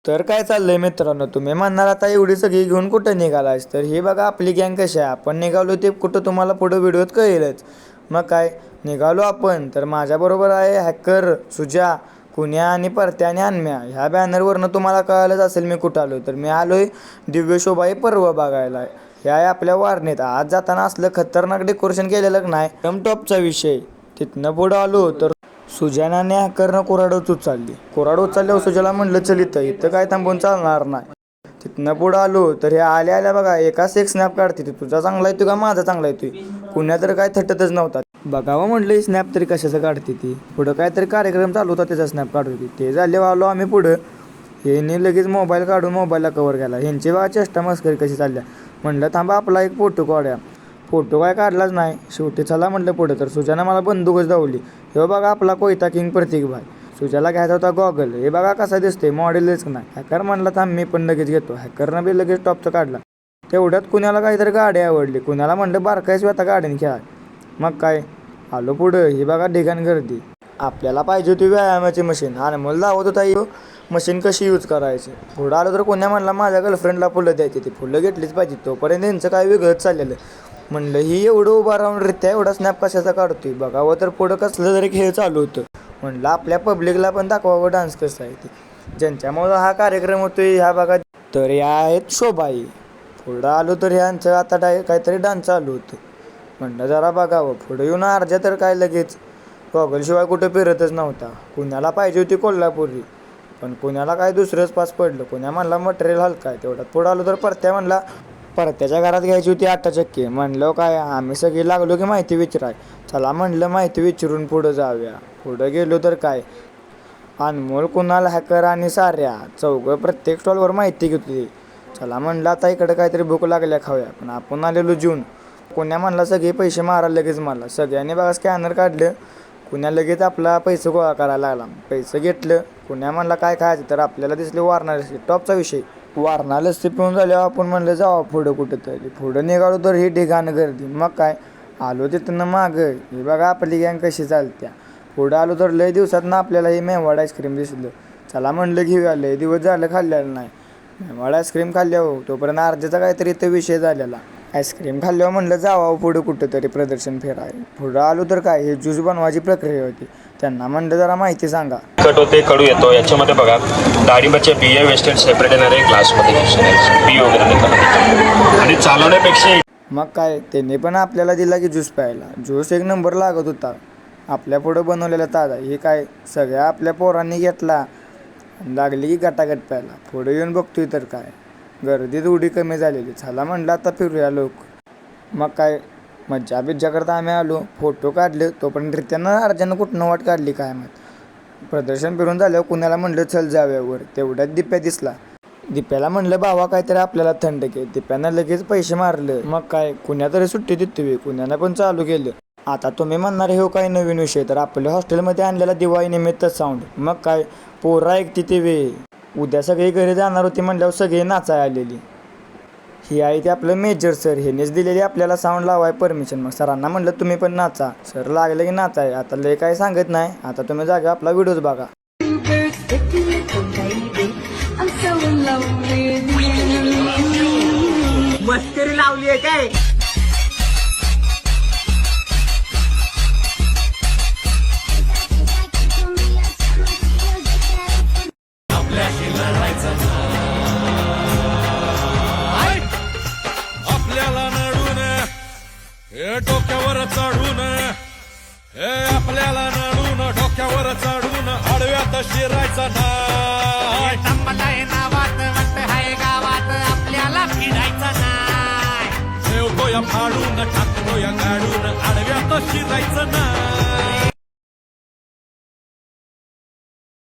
तर काय चाललंय मित्रांनो, तुम्ही म्हणणार आता एवढी सगळी घेऊन कुठं निघालायस? तर हे बघा आपली गँग कशी आहे. आपण निघालो ते कुठं तुम्हाला पुढं व्हिडिओत कळेलच. मग काय निघालो आपण, तर माझ्याबरोबर आहे हॅकर सुजा, कुण्या आणि परत्या आणि अन्म्या. ह्या बॅनरवरनं तुम्हाला कळालंच असेल मी कुठं आलो. तर मी आलोय दिव्य शोभाई पर्व बघायला. ह्या आहे आपल्या वारणीत. आज जाताना असलं खतरनाक डेकोरेशन केलेलं नाही, एकदम टॉपचा विषय. तिथनं पुढं आलो तर सुजानाने हॅकरनं कोराडोच उचलली. कोराड उचलल्यावर सुजाला म्हणलं चल इथं काय थांबून चालणार नाही. तिथनं पुढं आलो तर हे आल्या बघा एकाच एक स्नॅप काढते. ती तुझा चांगला येतो का माझा चांगला येतोय? कुण्या तर काय थटतच नव्हता. बघावं म्हटलं स्नॅप तरी कशाचं काढते ती. पुढं काहीतरी कार्यक्रम चालू होता त्याचा स्नॅप काढत होती. ते झाले आलो आम्ही पुढं. ह्याने लगेच मोबाईल काढून मोबाईलला कवर केला. ह्यांची बघा चेष्टा मस्करी कशी चालल्या. म्हणलं थांबा आपला एक फोटो काढूया. फोटो काय काढलाच नाही. शेवटी चला म्हटलं पुढे. तर सुजानं मला बंदूकच धावली. हे बघा आपला कोयता किंग प्रतीक भाई. सुजाला घ्यायचा होता गॉगल. हे बघा कसा दिसतोय, मॉडेलच नाही. हॅकर म्हणला थांब मी पण लगेच घेतो. हॅकरनं बी लगेच टॉपचं काढला. तेवढ्यात कुणाला काहीतरी गाडी आवडली. कुणाला म्हणलं बारकायची आता गाडीने खेळा. मग काय आलो पुढं. हे बघा ढिगाण गर्दी. आपल्याला पाहिजे होती व्यायामाची मशीन. आणि मला दावत होता ही मशीन कशी यूज करायची. पुढं आलं तर कोण्या म्हणला माझ्या गर्लफ्रेंडला फुलं द्यायची. ती फुलं घेतलीच पाहिजे. तोपर्यंत यांचं काय वेगळंच चाललेलं. म्हणलं ही एवढं उभा राहून रित्या एवढा स्नॅप कशाचा काढतोय बघावं. तर पुढं कसलं तरी खेळ चालू होतं. म्हणलं आपल्या पब्लिकला पण दाखवावं डान्स कसं आहे ते, ज्यांच्यामुळं हा कार्यक्रम होतोय ह्या भागात. तर या आहेत शोभाई. पुढं आलो तर ह्यांचं आता काहीतरी डान्स चालू होतं. म्हणलं जरा बघावं. पुढं येऊन अर्ध्या तर काय लगेच गॉगलशिवाय कुठं फिरतच नव्हता. कुणाला पाहिजे होती कोल्हापुरी, पण कुणाला काय दुसरंच पास पडलं. कुण्या म्हणला मटेरियल हलका आहे. तेवढ्यात पुढं आलो तर परत्या म्हणला परत्याच्या घरात घ्यायची होती 8 चक्की. म्हणलं काय आम्ही सगळी लागलो की माहिती विचाराय. चला म्हणलं माहिती विचारून पुढं जाऊया. पुढं गेलो तर काय अनमोल, कुणाल, हॅकर आणि साऱ्या चौघं प्रत्येक स्टॉलवर माहिती घेत होती. चला म्हणलं आता इकडं काहीतरी भूक लागल्या खाऊया. पण आपण आलेलो जेवून. कुण्या म्हणला सगळे पैसे मारा लगेच मला. सगळ्यांनी बघा स्कॅनर काढलं. कुण्या लगेच आपला पैसे गोळा करायला लागला. पैसे घेतलं. कुण्या म्हणला काय खायचं, तर आपल्याला दिसले वारणा लस्सी. टॉपचा विषय. वारणा लस्सी पिऊन झाल्यावर आपण म्हणलं जावं पुढं कुठं तरी. पुढं निघालो तर ही ढिगाण गर्दी. मग काय आलो तिथनं मागं. हे बघा आपली गँग कशी चालत्या. पुढं आलो तर लय दिवसातनं आपल्याला हे मेवाड आईस्क्रीम दिसलं. चला म्हणलं घेऊया. लय दिवस झालं खाल्लेलं नाही. मेवाड आईस्क्रीम खाल्ल्यावर तोपर्यंत अर्ध्याचा काहीतरी इथं विषय झालेला. आईस्क्रीम खाल्ल्यावर म्हणलं जावं पुढं कुठं तरी प्रदर्शन फेराय. पुढं आलो तर काय हे ज्यूस बनवायची प्रक्रिया होती. त्यांना म्हणलं जरा माहिती सांगा. कट होते कडू येतो. याच्यामध्ये बघा डाळिंबाच्या बिया वेस्टेड सेपरेट येणार आहे. ग्लासमध्ये बी वगैरे निघाला आणि चालवण्यापेक्षा. मग काय त्यांनी पण आपल्याला दिला की ज्यूस प्यायला. ज्यूस एक नंबर लागत होता. आपल्या पुढं बनवलेला ताजा. हे काय सगळ्या आपल्या पोरांनी घेतला. लागली की गटागट प्यायला. पुढे येऊन बघतोय तर काय गर्दी थोडी कमी झालेली. चला म्हणलं आता फिरूया लोक. मग काय मज्जा बिज्जा करता आम्ही आलो. फोटो काढले. तोपर्यंत रित्यानं अर्ध्यानं कुठनं वाट काढली काय माहीत. प्रदर्शन फिरून झाल्यावर कुणाला म्हणलं चल जाव्यावर. तेवढ्यात दिप्या दिसला. दिप्याला म्हणलं भावा काहीतरी आपल्याला थंड घे. दिप्यानं लगेच पैसे मारलं. मग काय कुण्या तरी सुट्टी देतोय. कुण्यानं पण चालू केलं. आता तुम्ही म्हणणार हे काही नवीन विषय, तर आपल्या हॉस्टेलमध्ये आणलेला दिवाळी निमित्त साऊंड. मग काय पोरा ऐकते ते वे. उद्या सगळी घरी जाणार होती म्हणल्यावर सगळी नाचाय आलेली. ही आहे ते आपलं मेजर सर. ह्यानेच दिलेली आपल्याला साऊंड लावाय परमिशन. मग सरांना म्हणलं तुम्ही पण नाचा. सर लागले की नाचाय. आता लय काय सांगत नाही. आता तुम्ही जागा आपला व्हिडिओज बघा. मस्करी लावली आहे काय? आपल्याला नडून हे डोक्यावर चढून, हे आपल्याला नडून डोक्यावर चढून आडव्यात शिरायचा नाही. नावात वाट हाय गावात आपल्याला फिरायचं नाही. ठेवतो या फाडून टाकतो या गाडून आडव्यात शिरायचं नाही.